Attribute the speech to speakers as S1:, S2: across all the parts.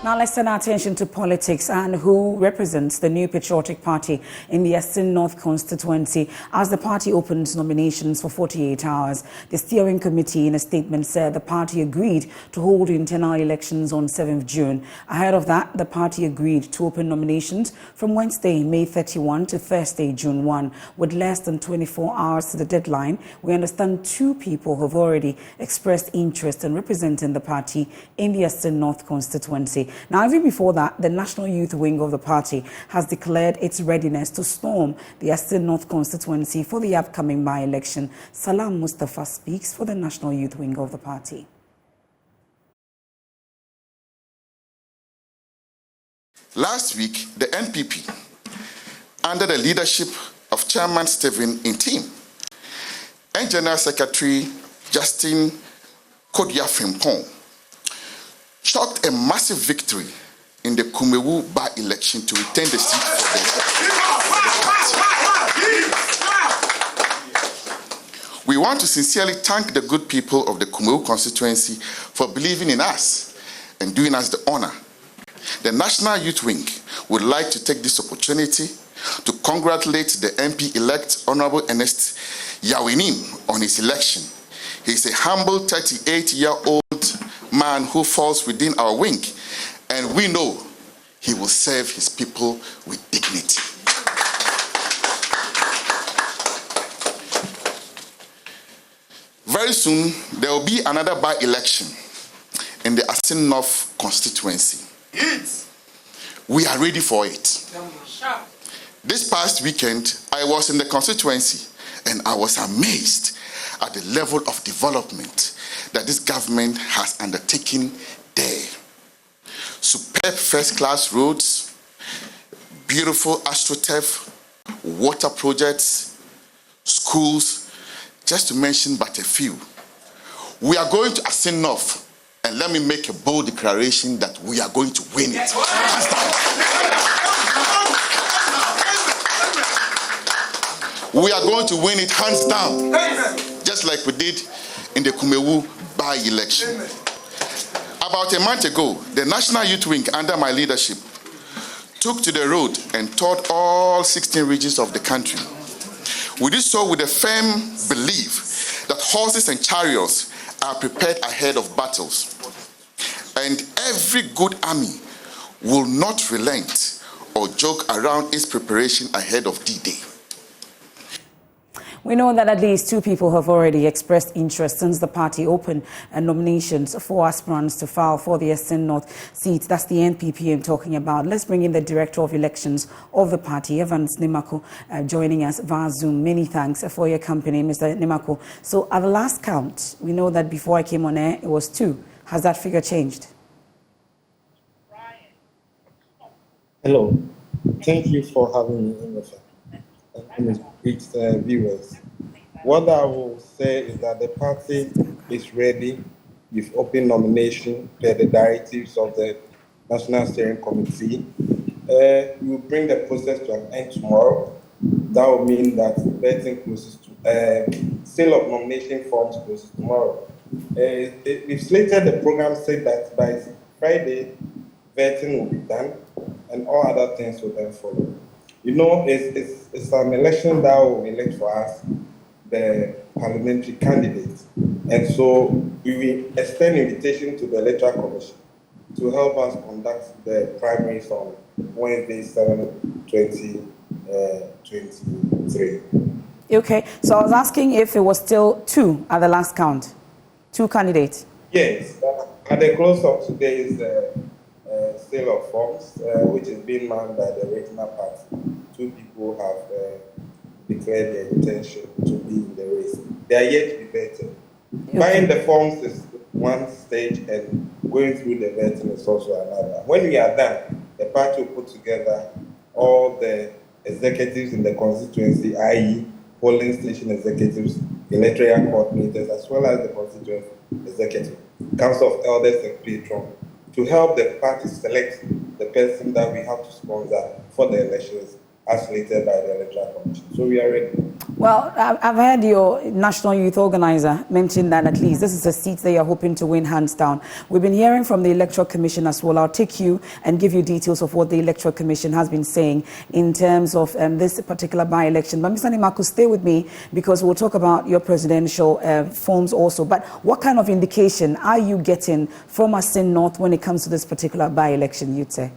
S1: Now let's turn our attention to politics and who represents the new patriotic party in the Assin North constituency as the party opens nominations for 48 hours. The steering committee in a statement said the party agreed to hold internal elections on 7th June. Ahead of that, the party agreed to open nominations from Wednesday, May 31 to Thursday, June 1. With less than 24 hours to the deadline, we understand 2 people have already expressed interest in representing the party in the Assin North constituency. Now, even before that, the National Youth Wing of the party has declared its readiness to storm the Assin North constituency for the upcoming by-election. Salam Mustafa speaks for the National Youth Wing of the party.
S2: Last week, the NPP, under the leadership of Chairman Stephen Intim and General Secretary Justin Kodia Frimpong, chalked a massive victory in the Kumewu by-election to retain the seat for the party. We want to sincerely thank the good people of the Kumewu constituency for believing in us and doing us the honor. The National Youth Wing would like to take this opportunity to congratulate the MP-elect Honorable Ernest Yawinim on his election. He is a humble 38-year-old man who falls within our wing, and we know he will serve his people with dignity. Very soon, there will be another by-election in the Assin North constituency. We are ready for it. This past weekend, I was in the constituency, and I was amazed at the level of development that this government has undertaken there. Superb first-class roads, beautiful astroturf, water projects, schools, just to mention but a few. We are going to Assin North, and let me make a bold declaration that we are going to win it. We are going to win it hands down, just like we did in the Kumewu by-election. About a month ago, the National Youth Wing, under my leadership, took to the road and toured all 16 regions of the country. We did so with a firm belief that horses and chariots are prepared ahead of battles, and every good army will not relent or joke around its preparation ahead of D-Day.
S1: We know that at least 2 people have already expressed interest since the party opened nominations for aspirants to file for the Assin North seat. That's the NPP I'm talking about. Let's bring in the Director of Elections of the party, Evans Nimako, joining us via Zoom. Many thanks for your company, Mr. Nimako. So at the last count, we know that before I came on air, it was 2. Has that figure changed?
S3: Hello. Thank you for having me, Emefa. And viewers. What I will say is that the party is ready with open nomination per the directives of the National Steering Committee. We will bring the process to an end tomorrow. That will mean that vetting closes to sale of nomination forms closes tomorrow. We've slated the program said that by Friday, vetting will be done and all other things will then follow. You know, it's an election that will elect for us the parliamentary candidates. And so we will extend invitation to the Electoral Commission to help us conduct the primaries on Wednesday, 7/20/23.
S1: Okay, so I was asking if it was still 2 at the last count, 2 candidates.
S3: Yes, at the close of today's sale of forms, which is being manned by the regional party. 2 people have declared their intention to be in the race. They are yet to be vetted. Okay. Buying the forms is one stage, and going through the vetting is also another. When we are done, the party will put together all the executives in the constituency, i.e., polling station executives, electoral coordinators, as well as the constituency executive, council of elders and patron, to help the party select the person that we have to sponsor for the elections as slated by the Electoral Commission. So we are ready.
S1: Well, I've heard your national youth organizer mention that at least this is a seat that you're hoping to win hands down. We've been hearing from the Electoral Commission as well. I'll take you and give you details of what the Electoral Commission has been saying in terms of this particular by-election. But Mr. Nimaku, stay with me because we'll talk about your presidential forms also. But what kind of indication are you getting from Assin North when it comes to this particular by-election, you'd say?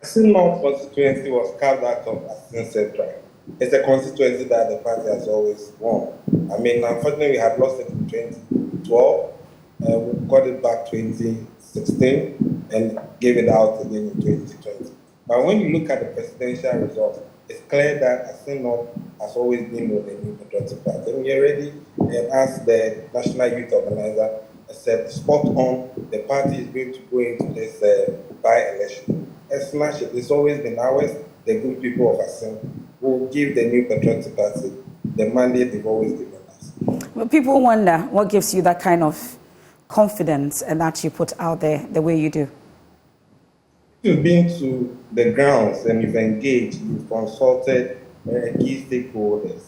S3: Assin North constituency was carved out of Assin Central. It's a constituency that the party has always won. I mean, unfortunately, we had lost it in 2012. We got it back 2016 and gave it out again in 2020. But when you look at the presidential results, it's clear that Assin North has always been with the New Patriotic Party. And we already, as the National Youth Organizer said, spot on, the party is going to go into this by-election. Smash it. It's always been ours, the good people of Assin, who give the New Patriotic Party the mandate they've always given us.
S1: Well, people wonder what gives you that kind of confidence and that you put out there the way you do.
S3: You've been to the grounds and you've engaged, you've consulted key stakeholders,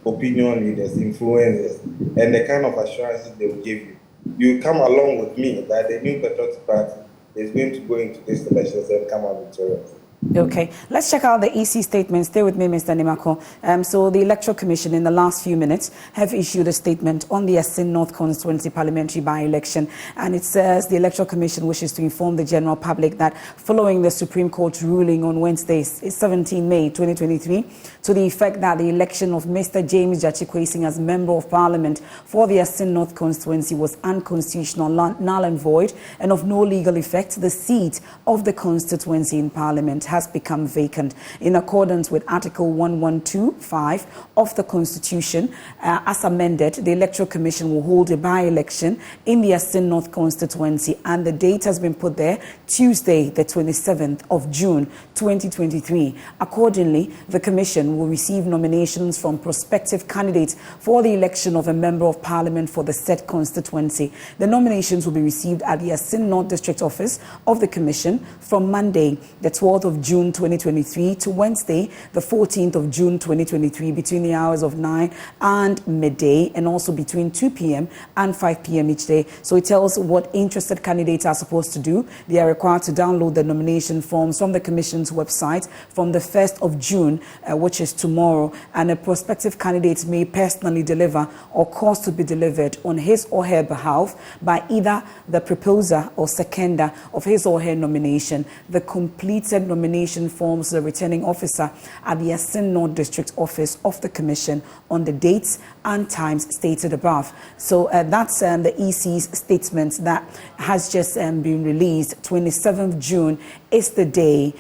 S3: opinion leaders, influencers, and the kind of assurances they will give you. You come along with me that the New Patriotic Party is going to go into these elections and come out victorious.
S1: Okay, let's check out the EC statement. Stay with me, Mr. Nimako. So the Electoral Commission in the last few minutes have issued a statement on the Assin North constituency parliamentary by-election, and it says the Electoral Commission wishes to inform the general public that following the Supreme Court ruling on Wednesday, 17 May 2023, to the effect that the election of Mr. James Gyakye as Member of Parliament for the Assin North constituency was unconstitutional, null and void, and of no legal effect, the seat of the constituency in Parliament has become vacant. In accordance with Article 1125 of the Constitution, as amended, the Electoral Commission will hold a by-election in the Assin North constituency, and the date has been put there, Tuesday, the 27th of June, 2023. Accordingly, the Commission will receive nominations from prospective candidates for the election of a Member of Parliament for the said constituency. The nominations will be received at the Assin North District Office of the Commission from Monday, the 12th of June 2023 to Wednesday, the 14th of June 2023, between the hours of 9 and midday, and also between 2 p.m. and 5 p.m. each day. So it tells what interested candidates are supposed to do. They are required to download the nomination forms from the Commission's website from the 1st of June, which is tomorrow, and a prospective candidate may personally deliver or cause to be delivered on his or her behalf by either the proposer or seconder of his or her nomination the completed nomination forms to the returning officer at the Assin North District Office of the Commission on the dates and times stated above. So that's the EC's statement that has just been released. 27th June is the day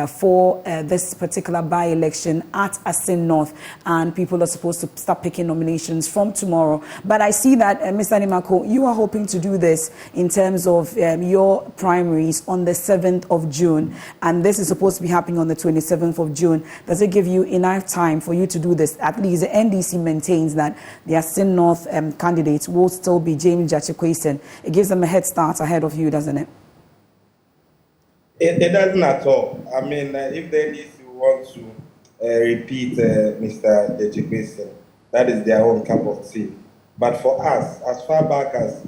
S1: for this particular by-election at Assin North, and people are supposed to start picking nominations from tomorrow. But I see that, Mr. Nimako, you are hoping to do this in terms of your primaries on the 7th of June, and this is supposed to be happening on the 27th of June. Does it give you enough time for you to do this? At least the NDC maintains that the Assin North candidates will still be James Gyakye. It gives them a head start ahead of you, doesn't it?
S3: It doesn't at all. I mean, if the NDC want to repeat Mr. Gyakye, that is their own cup of tea. But for us, as far back as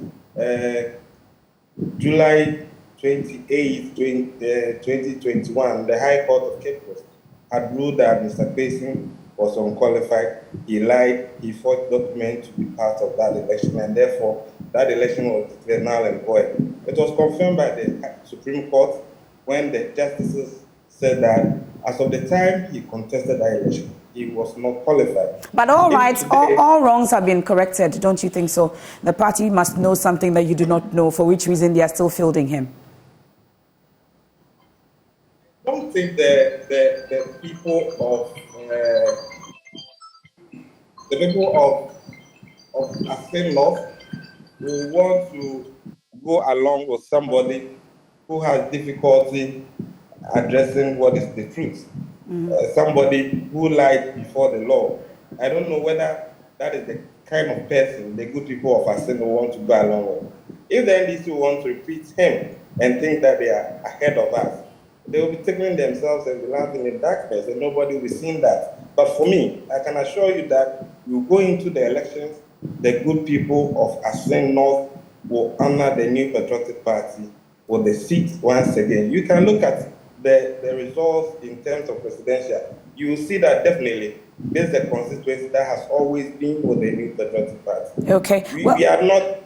S3: July 28, 2021, the High Court of Cape Coast had ruled that Mr. Gyakye was unqualified. He lied, he forged documents to be part of that election, and therefore that election was declared null and void. It was confirmed by the Supreme Court when the justices said that as of the time he contested that election, he was not qualified.
S1: But all rights, all wrongs have been corrected, don't you think so? The party must know something that you do not know, for which reason they are still fielding him.
S3: I don't think the people of Assin North will want to go along with somebody who has difficulty addressing what is the truth. Somebody who lied before the law. I don't know whether that is the kind of person the good people of Assin will want to go along with. If the NDC want to repeat him and think that they are ahead of us, they will be tickling themselves and be laughing in darkness, and nobody will be seeing that. But for me, I can assure you that you go into the elections, the good people of Assin North will honor the New Patriotic Party for the seat once again. You can look at the results in terms of presidential. You will see that definitely this is a constituency that has always been with the New Patriotic Party.
S1: Okay.
S3: We are not.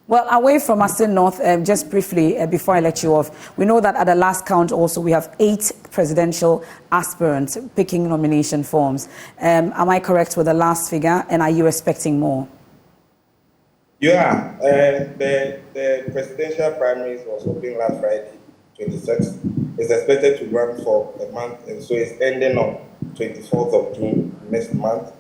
S1: Well, away from Assin North, just briefly, before I let you off, we know that at the last count also we have 8 presidential aspirants picking nomination forms. Am I correct with the last figure, and are you expecting more?
S3: Yeah, the presidential primaries was open last Friday, 26th. It's expected to run for a month, and so it's ending on 24th of June next month.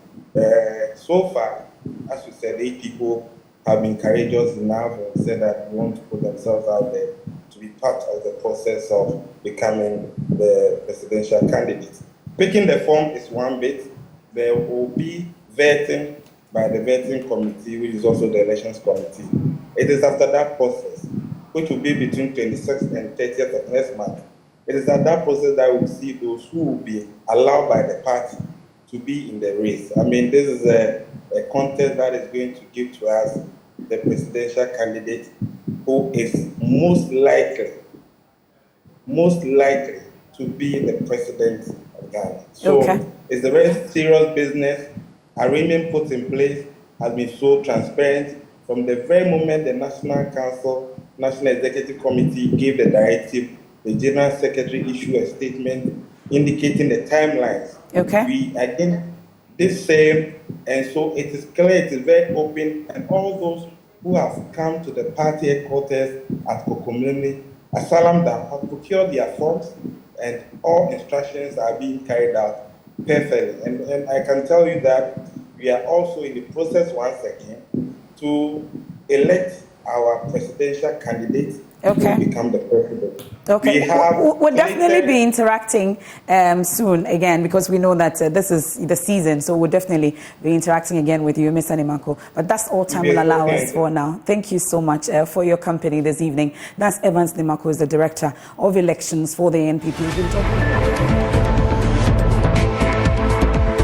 S3: So far, as you said, 8 people have been courageous enough and said that they want to put themselves out there to be part of the process of becoming the presidential candidate. Picking the form is one bit. There will be vetting by the vetting committee, which is also the elections committee. It is after that process, which will be between 26th and 30th of next month. It is at that process that we will see those who will be allowed by the party to be in the race. I mean, this is a contest that is going to give to us the presidential candidate who is most likely to be the president of Ghana. So it's a very serious business. Arrangement put in place has been so transparent from the very moment the National Council, National Executive Committee gave the directive. The General Secretary issued a statement indicating the timelines. We again this same, and so it is clear, it is very open, and all those who have come to the party headquarters at Kokomlemi, Asylum that have procured their forms, and all instructions are being carried out perfectly. And I can tell you that we are also in the process once again to elect our presidential candidate to become the president.
S1: We'll definitely be interacting soon again, because we know that this is the season, so we'll definitely be interacting again with you, Mr. Nimako. But that's all time will allow us for now. Thank you so much for your company this evening. That's Evans Nimako, is the Director of Elections for the NPP.